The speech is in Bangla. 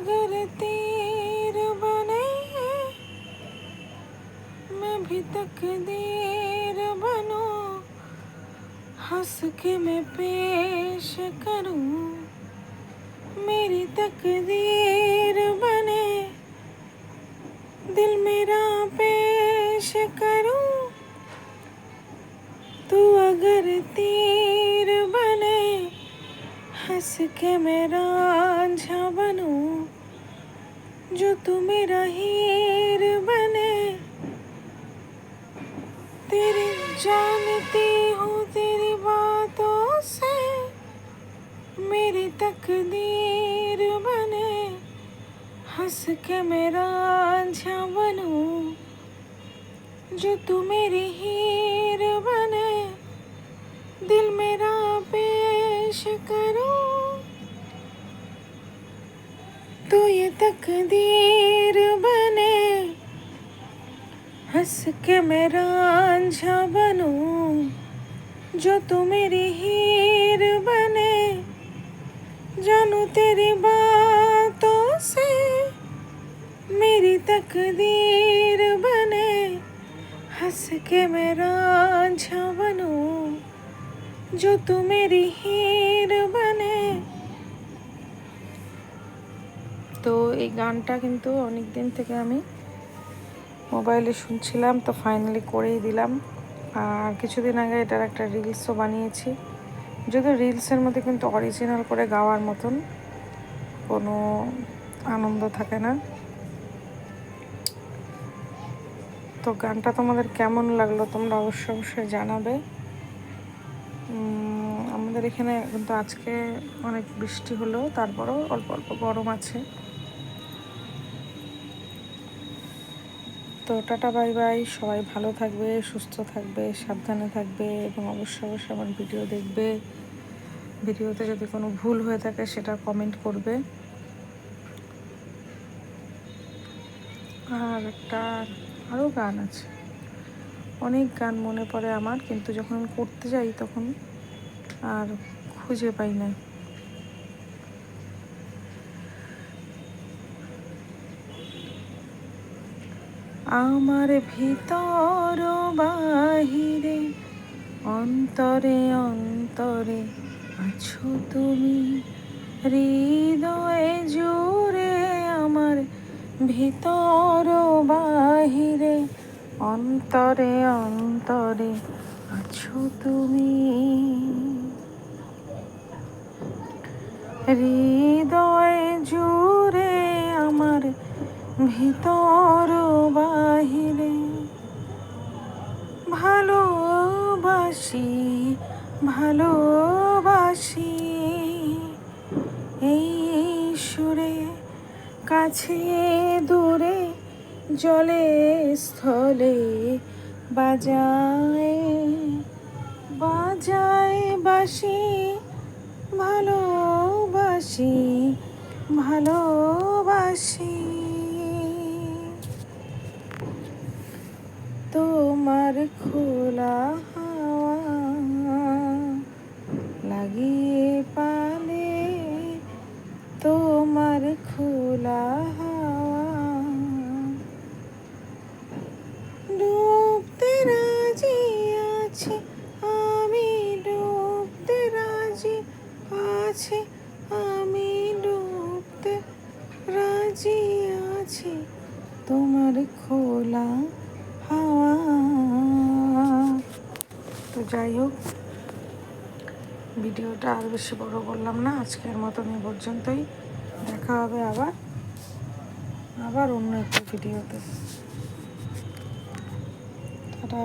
अगर तीर बने मैं भी तकदीर बनूं, हंस के मैं पेश करूं मेरी तकदीर बने, दिल मेरा पेश करूं तू अगर तीर बने, हंस के मैं रांझा बनूं जो तू मेरा हीर बने। तेरी जानती हूँ तेरी बातों से मेरी तकदीर बने, हंस के मैं रांझा बनूं जो तू मेरी हीर बने, दिल मेरा पेश करूं तो ये तकदीर बने, हंस के मैं रांझा बनूं जो तू मेरी हीर बने। जानू तेरी बातों से मेरी तकदीर बने, हंस के मैं रांझा बनूं जो तू मेरी हीर बने। তো এই গানটা কিন্তু অনেক দিন থেকে আমি মোবাইলে শুনছিলাম, তো ফাইনালি করেই দিলাম। আর কিছুদিন আগে এটার একটা রিলসও বানিয়েছি, যদিও রিলসের মধ্যে কিন্তু অরিজিনাল করে গাওয়ার মতন কোনো আনন্দ থাকে না। তো গানটা তোমাদের কেমন লাগলো তোমরা অবশ্যই জানাবে। আমাদের এখানে কিন্তু আজকে অনেক বৃষ্টি হলো, তারপরেও অল্প অল্প গরম আছে। তো টাটা বাই বাই, সবাই ভালো থাকবে, সুস্থ থাকবে, সাবধানে থাকবে এবং অবশ্যই আমার ভিডিও দেখবে। ভিডিওতে যদি কোনো ভুল হয়ে থাকে সেটা কমেন্ট করবে। আর একটা আরও গান আছে, অনেক গান মনে পড়ে আমার, কিন্তু যখন করতে যাই তখন আর খুঁজে পাই না। আমার ভিতর বাহিরে অন্তরে অন্তরে আছো তুমি, হৃদয়ে জুড়ে আমার ভিতর বাহিরে অন্তরে অন্তরে আছো তুমি, হৃদয়ে জুড়ে আমার ভিতর বাহিরে। ভালোবাসি ভালোবাসি এই সুরে, কাছে দূরে জলে স্থলে বাজায় বাজায় বাঁশি। ভালোবাসি ভালোবাসি তোমার খোলা হাওয়া লাগিয়ে পালে, তোমার খোলা হাওয়া ডুবতে রাজি আছি আমি, ডুবতে রাজি আছি আমি, ডুবতে রাজি আছি তোমার খোলা হাওয়া। তো যাই হোক, ভিডিওটা আর বেশি বড় করলাম না, আজকের মতন এই পর্যন্তই। দেখা হবে আবার অন্য একটা ভিডিওতে। টাটা।